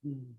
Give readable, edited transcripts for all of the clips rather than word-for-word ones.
Mm.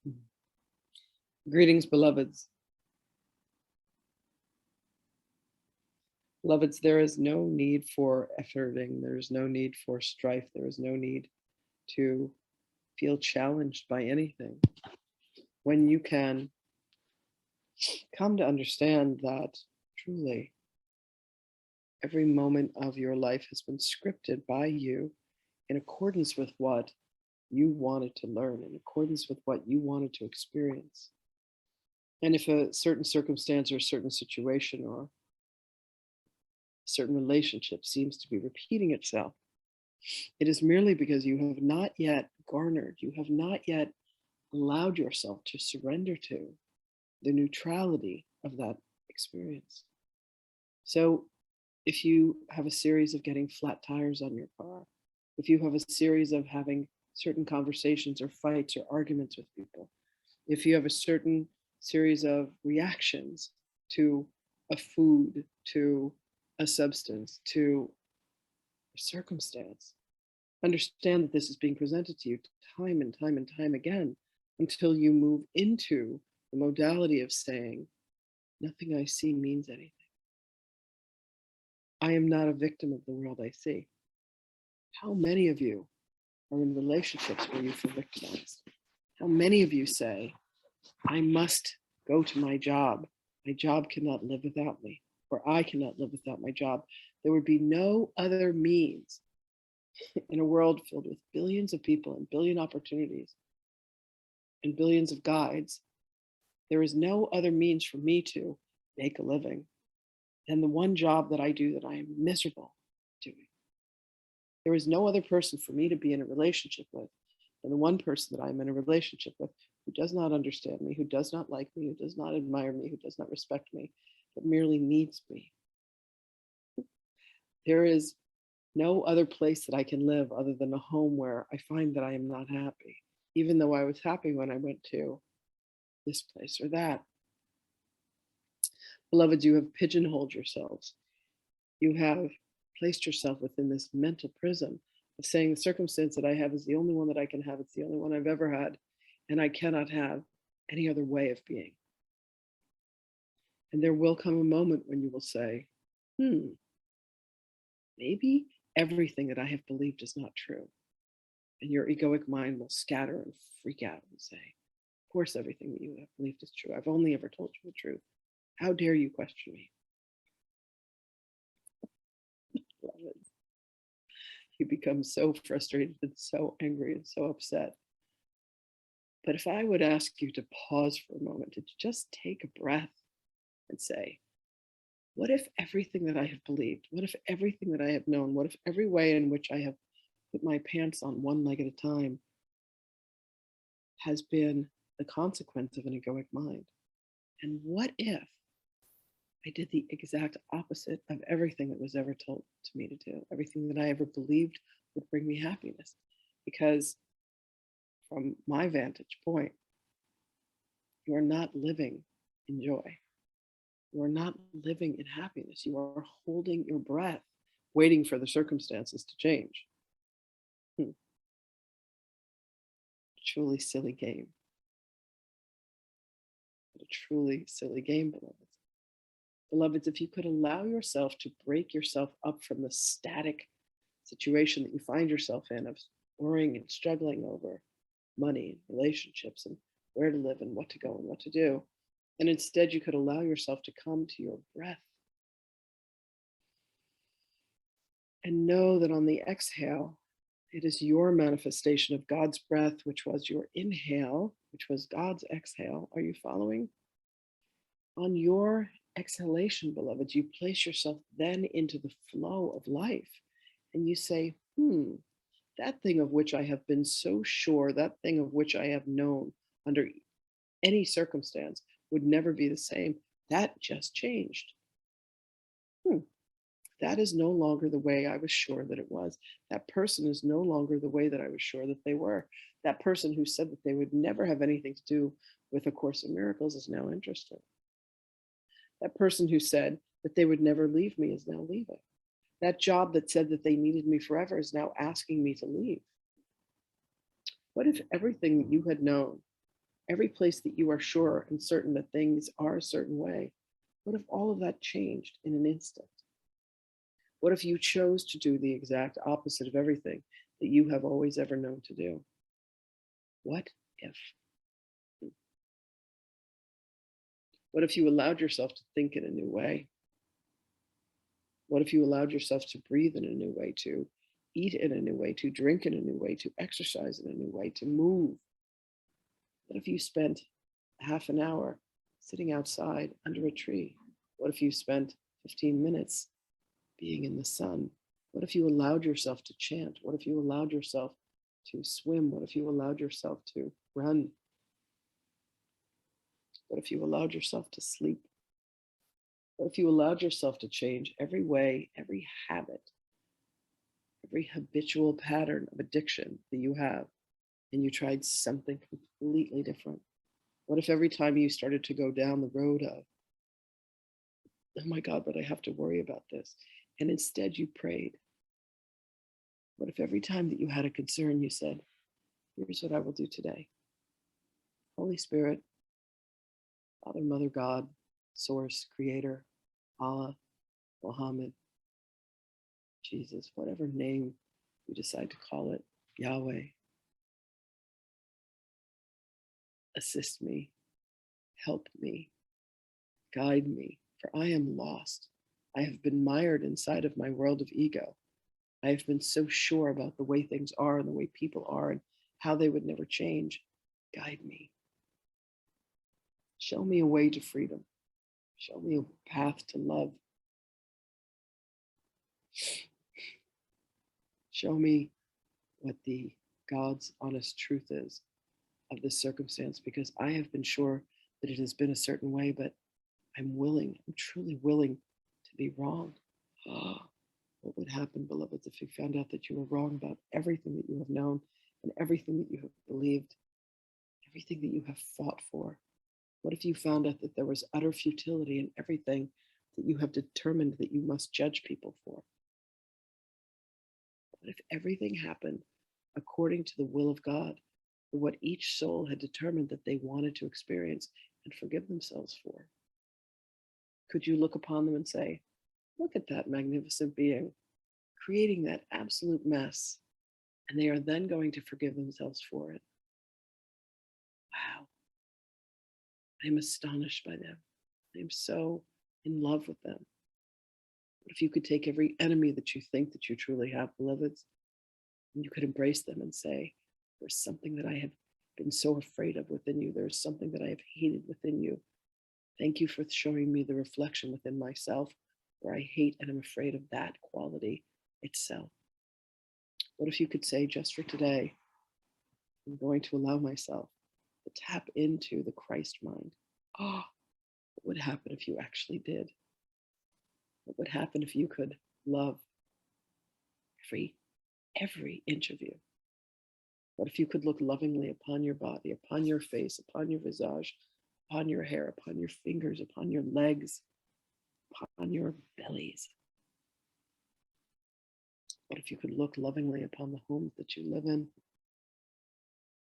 Mm. Greetings, beloveds. Beloveds, there is no need for efforting. There is no need for strife. There is no need to feel challenged by anything. When you can come to understand that truly every moment of your life has been scripted by you in accordance with what you wanted to learn, in accordance with what you wanted to experience. And if a certain circumstance or a certain situation or a certain relationship seems to be repeating itself, it is merely because you have not yet garnered, you have not yet allowed yourself to surrender to the neutrality of that experience. So if you have a series of getting flat tires on your car, if you have a series of having certain conversations or fights or arguments with people, if you have a certain series of reactions to a food, to a substance, to a circumstance, understand that this is being presented to you time and time and time again until you move into the modality of saying, nothing I see means anything. I am not a victim of the world I see. How many of you are in relationships where you feel victimized? How many of you say, I must go to my job. My job cannot live without me, or I cannot live without my job. There would be no other means in a world filled with billions of people and billion opportunities and billions of guides. There is no other means for me to make a living than the one job that I do that I am miserable doing. There is no other person for me to be in a relationship with than the one person that I'm in a relationship with who does not understand me, who does not like me, who does not admire me, who does not respect me, but merely needs me. There is no other place that I can live other than a home where I find that I am not happy, even though I was happy when I went to this place or that. Beloveds, you have pigeonholed yourselves. You have placed yourself within this mental prism of saying the circumstance that I have is the only one that I can have. It's the only one I've ever had, and I cannot have any other way of being. And there will come a moment when you will say, maybe everything that I have believed is not true. And your egoic mind will scatter and freak out and say, of course, everything that you have believed is true. I've only ever told you the truth. How dare you question me? You become so frustrated and so angry and so upset. But if I would ask you to pause for a moment, to just take a breath and say, what if everything that I have believed, what if everything that I have known, what if every way in which I have put my pants on one leg at a time has been the consequence of an egoic mind? And what if I did the exact opposite of everything that was ever told to me to do, everything that I ever believed would bring me happiness? Because from my vantage point, you are not living in joy. You are not living in happiness. You are holding your breath, waiting for the circumstances to change. Truly silly game. A truly silly game, beloveds. Beloveds, if you could allow yourself to break yourself up from the static situation that you find yourself in of worrying and struggling over money and relationships and where to live and what to go and what to do, and instead you could allow yourself to come to your breath and know that on the exhale, it is your manifestation of God's breath, which was your inhale, which was God's exhale. Are you following? On your exhalation, beloveds, you place yourself then into the flow of life and you say, that thing of which I have been so sure, that thing of which I have known under any circumstance would never be the same, that just changed. That is no longer the way I was sure that it was. That person is no longer the way that I was sure that they were. That person who said that they would never have anything to do with A Course in Miracles is now interested. That person who said that they would never leave me is now leaving. That job that said that they needed me forever is now asking me to leave. What if everything that you had known, every place that you are sure and certain that things are a certain way, what if all of that changed in an instant? What if you chose to do the exact opposite of everything that you have always ever known to do? What if? What if you allowed yourself to think in a new way? What if you allowed yourself to breathe in a new way, to eat in a new way, to drink in a new way, to exercise in a new way, to move? What if you spent half an hour sitting outside under a tree? What if you spent 15 minutes being in the sun? What if you allowed yourself to chant? What if you allowed yourself to swim? What if you allowed yourself to run? What if you allowed yourself to sleep? What if you allowed yourself to change every way, every habit, every habitual pattern of addiction that you have, and you tried something completely different? What if every time you started to go down the road of, oh my God, but I have to worry about this, and instead you prayed? What if every time that you had a concern, you said, here's what I will do today. Holy Spirit, Father, Mother, God, Source, Creator, Allah, Muhammad, Jesus, whatever name you decide to call it, Yahweh, assist me, help me, guide me, for I am lost. I have been mired inside of my world of ego. I have been so sure about the way things are and the way people are and how they would never change. Guide me. Show me a way to freedom. Show me a path to love. Show me what the God's honest truth is of this circumstance, because I have been sure that it has been a certain way, but I'm truly willing to be wrong. What would happen, beloveds, if you found out that you were wrong about everything that you have known and everything that you have believed, everything that you have fought for? What if you found out that there was utter futility in everything that you have determined that you must judge people for? What if everything happened according to the will of God, for what each soul had determined that they wanted to experience and forgive themselves for? Could you look upon them and say, look at that magnificent being creating that absolute mess, and they are then going to forgive themselves for it? Wow. I'm astonished by them. I'm so in love with them. What if you could take every enemy that you think that you truly have, beloveds, and you could embrace them and say, there's something that I have been so afraid of within you. There's something that I have hated within you. Thank you for showing me the reflection within myself where I hate and am afraid of that quality itself. What if you could say, just for today, I'm going to allow myself to tap into the Christ mind? Oh, what would happen if you actually did? What would happen if you could love every inch of you? What if you could look lovingly upon your body, upon your face, upon your visage, upon your hair, upon your fingers, upon your legs, upon your bellies? What if you could look lovingly upon the homes that you live in,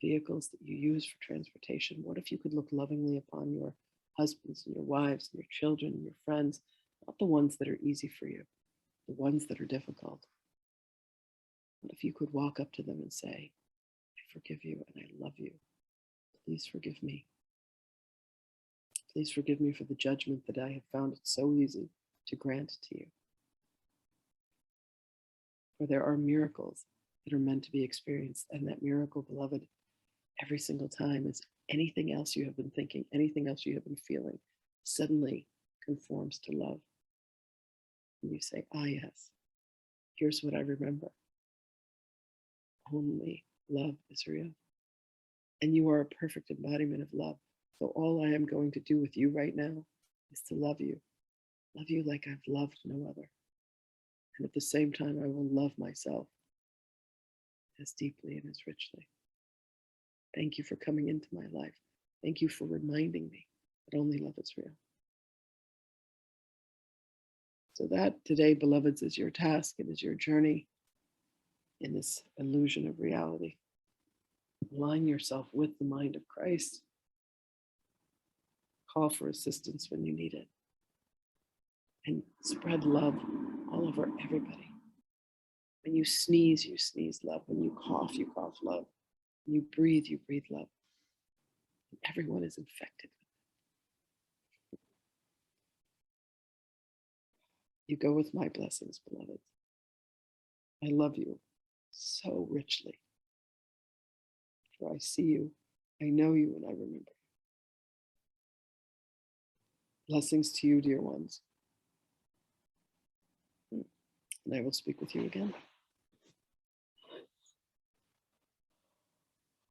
vehicles that you use for transportation? What if you could look lovingly upon your husbands and your wives and your children and your friends, not the ones that are easy for you, the ones that are difficult? What if you could walk up to them and say, I forgive you and I love you. Please forgive me. Please forgive me for the judgment that I have found it so easy to grant to you. For there are miracles that are meant to be experienced, and that miracle, beloved, every single time is anything else you have been thinking, anything else you have been feeling, suddenly conforms to love. And you say, ah, yes, here's what I remember. Only love is real. And you are a perfect embodiment of love. So all I am going to do with you right now is to love you like I've loved no other. And at the same time, I will love myself as deeply and as richly. Thank you for coming into my life. Thank you for reminding me that only love is real. So that today, beloveds, is your task. It is your journey in this illusion of reality. Align yourself with the mind of Christ. Call for assistance when you need it. And spread love all over everybody. When you sneeze love. When you cough love. When you breathe love. And everyone is infected. You go with my blessings, beloved. I love you so richly. For I see you, I know you, and I remember. Blessings to you, dear ones. And I will speak with you again.